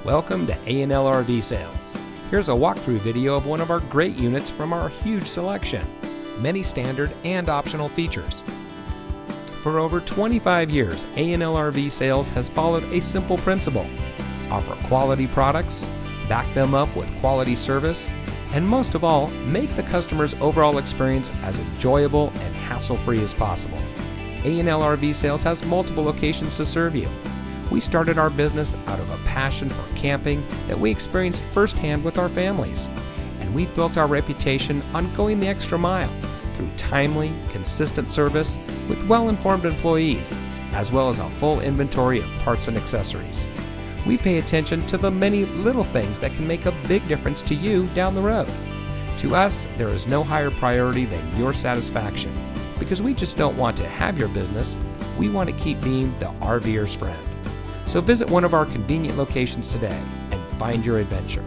Welcome to A&L RV Sales. Here's a walkthrough video of one of our great units from our huge selection. Many standard and optional features. For over 25 years, A&L RV Sales has followed a simple principle: offer quality products, back them up with quality service, and most of all, make the customer's overall experience as enjoyable and hassle-free as possible. A&L RV Sales has multiple locations to serve you. We started our business out of a passion for camping that we experienced firsthand with our families, and we've built our reputation on going the extra mile through timely, consistent service with well-informed employees, as well as a full inventory of parts and accessories. We pay attention to the many little things that can make a big difference to you down the road. To us, there is no higher priority than your satisfaction, because we just don't want to have your business, we want to keep being the RVer's friend. So visit one of our convenient locations today and find your adventure.